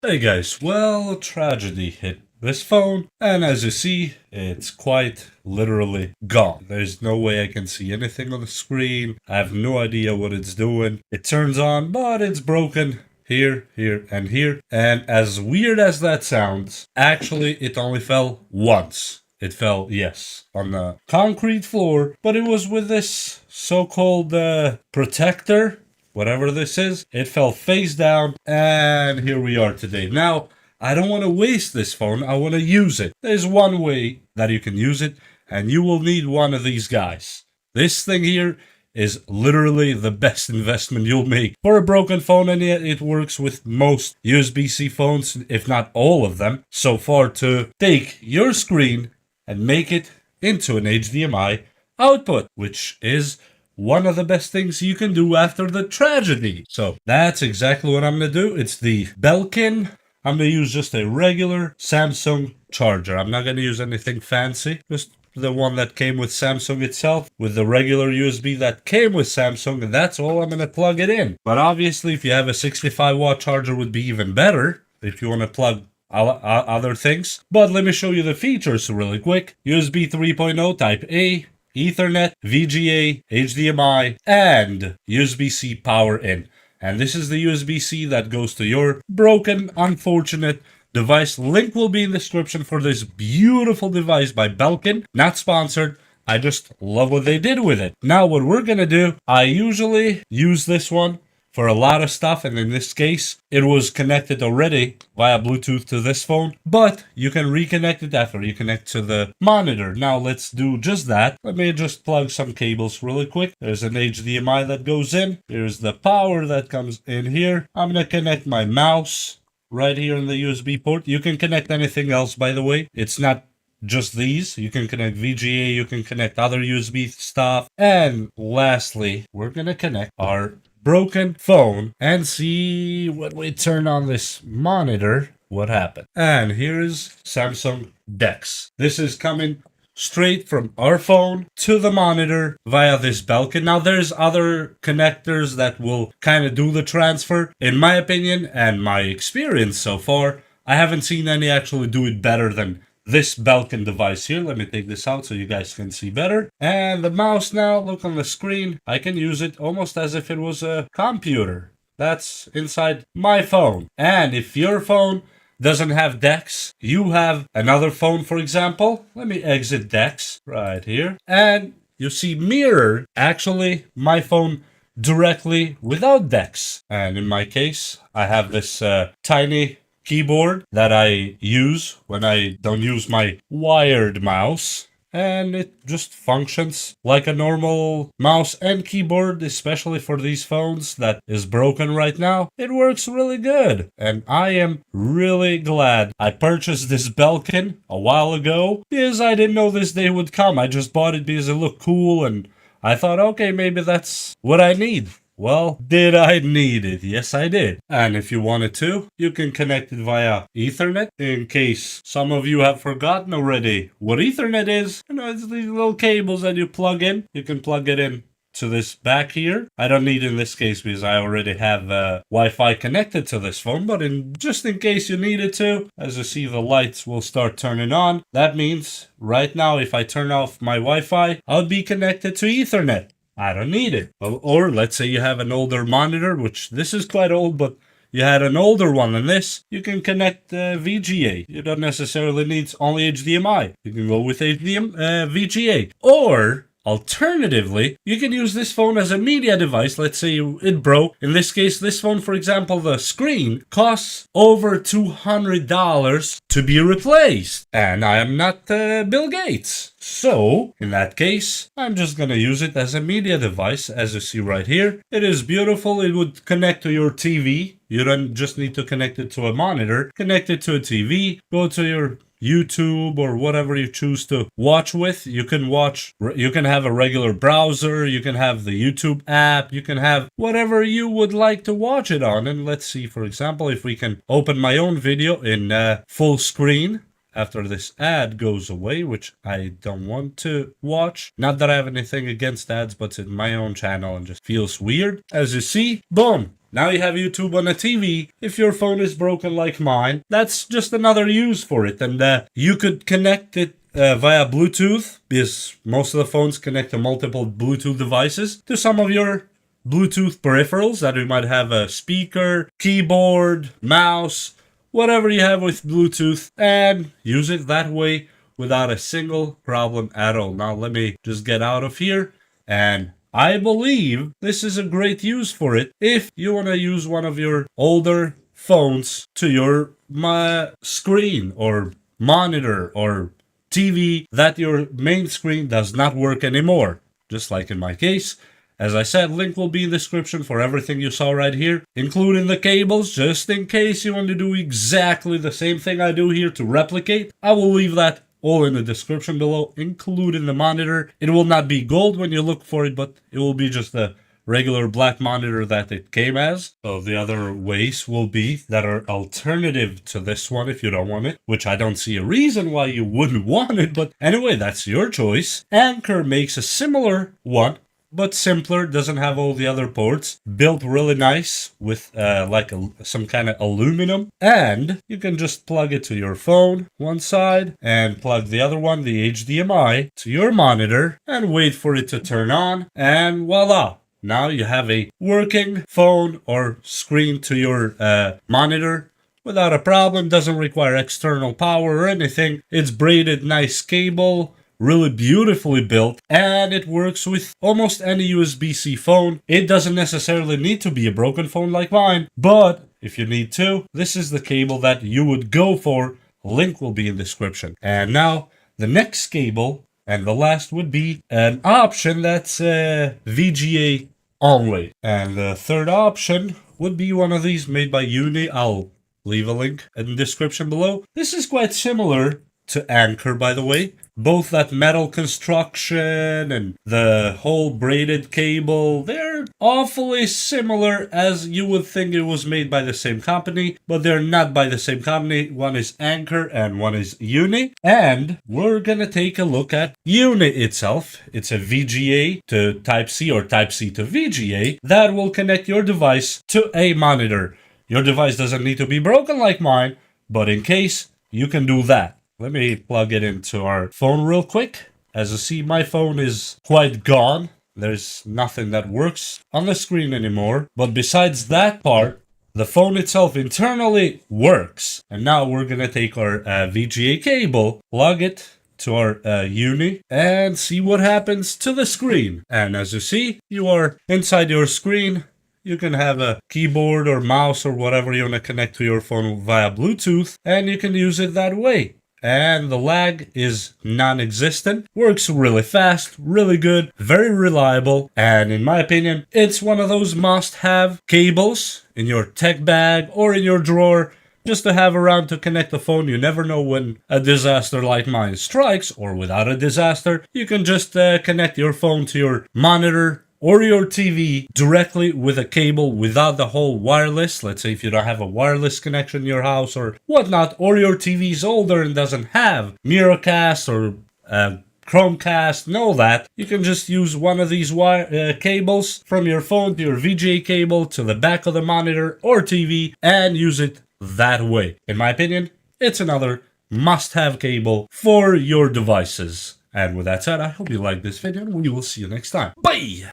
Hey guys, well, tragedy hit this phone, and as you see, it's quite literally gone. There's no way I can see anything on the screen. I have no idea what it's doing. It turns on, but it's broken here, here, and here. And as weird as that sounds, actually, it only fell once. It fell, yes, on the concrete floor, but it was with this so-called protector, whatever this is. It fell face down, and here we are today. Now, I don't want to waste this phone. I want to use it. There's one way that you can use it, and you will need one of these guys. This thing here is literally the best investment you'll make for a broken phone, and yet it works with most USB-C phones, if not all of them, so far, to take your screen and make it into an HDMI output, which is one of the best things you can do after the tragedy. So that's exactly what I'm going to do. It's the Belkin. I'm going to use just a regular Samsung charger. I'm not going to use anything fancy. Just the one that came with Samsung itself, with the regular USB that came with Samsung, and that's all I'm going to plug it in. But obviously, if you have a 65-watt charger, would be even better if you want to plug other things. But let me show you the features really quick. USB 3.0 Type A, Ethernet, VGA, HDMI, and USB-C power in. And this is the USB-C that goes to your broken, unfortunate device. Link will be in the description for this beautiful device by Belkin. Not sponsored. I just love what they did with it. Now what we're going to do, I usually use this one for a lot of stuff, and in this case, it was connected already via Bluetooth to this phone, but you can reconnect it after you connect to the monitor. Now let's do just that. Let me just plug some cables really quick. There's an HDMI that goes in. Here's the power that comes in here. I'm gonna connect my mouse right here in the USB port. You can connect anything else, by the way. It's not just these. You can connect VGA, you can connect other USB stuff. And lastly, we're gonna connect our broken phone and see when we turn on this monitor what happened. And here's Samsung DeX. This is coming straight from our phone to the monitor via this Belkin. Now there's other connectors that will kind of do the transfer. In my opinion and my experience so far, I haven't seen any actually do it better than this Belkin device here. Let me take this out so you guys can see better. And the mouse now, look on the screen. I can use it almost as if it was a computer. That's inside my phone. And if your phone doesn't have DeX, you have another phone, for example. Let me exit DeX right here. And you see Mirror, actually my phone directly without DeX. And in my case, I have this tiny keyboard that I use when I don't use my wired mouse, and it just functions like a normal mouse and keyboard, especially for these phones that is broken right now. It works really good, and I am really glad I purchased this Belkin a while ago because I didn't know this day would come. I just bought it because it looked cool, and I thought, okay, maybe that's what I need. Well, did I need it? Yes, I did. And if you wanted to, you can connect it via Ethernet. In case some of you have forgotten already what Ethernet is, it's these little cables that you plug in. You can plug it in to this back here. I don't need it in this case because I already have Wi-Fi connected to this phone, but just in case you needed to, as you see, the lights will start turning on. That means right now, if I turn off my Wi-Fi, I'll be connected to Ethernet. I don't need it. Or let's say you have an older monitor, which this is quite old, but you had an older one than this, you can connect VGA. You don't necessarily need only HDMI. You can go with VGA. Or alternatively, you can use this phone as a media device. Let's say it broke. In this case, this phone, for example, the screen costs over $200 to be replaced. And I am not Bill Gates. So, in that case, I'm just gonna use it as a media device, as you see right here. It is beautiful. It would connect to your TV. You don't just need to connect it to a monitor. Connect it to a TV. Go to your YouTube or whatever you choose to watch with. You can have a regular browser, you can have the YouTube app, you can have whatever you would like to watch it on. And let's see, for example, if we can open my own video in full screen after this ad goes away, which I don't want to watch. Not that I have anything against ads, but it's in my own channel and just feels weird. As you see, boom, Now you have YouTube on a TV. If your phone is broken like mine, that's just another use for it. And you could connect it via Bluetooth, because most of the phones connect to multiple Bluetooth devices, to some of your Bluetooth peripherals that you might have: a speaker, keyboard, mouse, whatever you have with Bluetooth, and use it that way without a single problem at all. Now let me just get out of here, and I believe this is a great use for it if you want to use one of your older phones to your screen or monitor or TV that your main screen does not work anymore, just like in my case. As I said, link will be in the description for everything you saw right here, including the cables, just in case you want to do exactly the same thing I do here to replicate. I will leave that all in the description below, including the monitor. It will not be gold when you look for it, but it will be just the regular black monitor that it came as. So the other ways will be that are alternative to this one if you don't want it, which I don't see a reason why you wouldn't want it, but anyway, that's your choice. Anker makes a similar one, but simpler, doesn't have all the other ports, built really nice with some kind of aluminum, and you can just plug it to your phone one side and plug the other one, the HDMI, to your monitor and wait for it to turn on, and voila, now you have a working phone or screen to your monitor without a problem. Doesn't require external power or anything. It's braided, nice cable, really beautifully built, and it works with almost any USB-C phone. It doesn't necessarily need to be a broken phone like mine, but if you need to, this is the cable that you would go for. Link will be in the description. And now the next cable, and the last, would be an option that's VGA only. And the third option would be one of these made by Uni. I'll leave a link in the description below. This is quite similar to Anker, by the way. Both that metal construction and the whole braided cable, they're awfully similar, as you would think it was made by the same company, but they're not by the same company. One is Anker and one is Uni. And we're gonna take a look at Uni itself. It's a VGA to Type-C or Type-C to VGA that will connect your device to a monitor. Your device doesn't need to be broken like mine, but in case, you can do that. Let me plug it into our phone real quick. As you see, my phone is quite gone. There's nothing that works on the screen anymore. But besides that part, the phone itself internally works. And now we're gonna take our VGA cable, plug it to our Uni, and see what happens to the screen. And as you see, you are inside your screen. You can have a keyboard or mouse or whatever you want to connect to your phone via Bluetooth, and you can use it that way. And the lag is non-existent, works really fast, really good, very reliable, and in my opinion, it's one of those must-have cables in your tech bag or in your drawer, just to have around to connect the phone. You never know when a disaster like mine strikes, or without a disaster, you can just connect your phone to your monitor or your TV directly with a cable without the whole wireless. Let's say if you don't have a wireless connection in your house or whatnot, or your TV is older and doesn't have Miracast or Chromecast, know that. You can just use one of these cables from your phone to your VGA cable to the back of the monitor or TV and use it that way. In my opinion, it's another must-have cable for your devices. And with that said, I hope you liked this video and we will see you next time. Bye!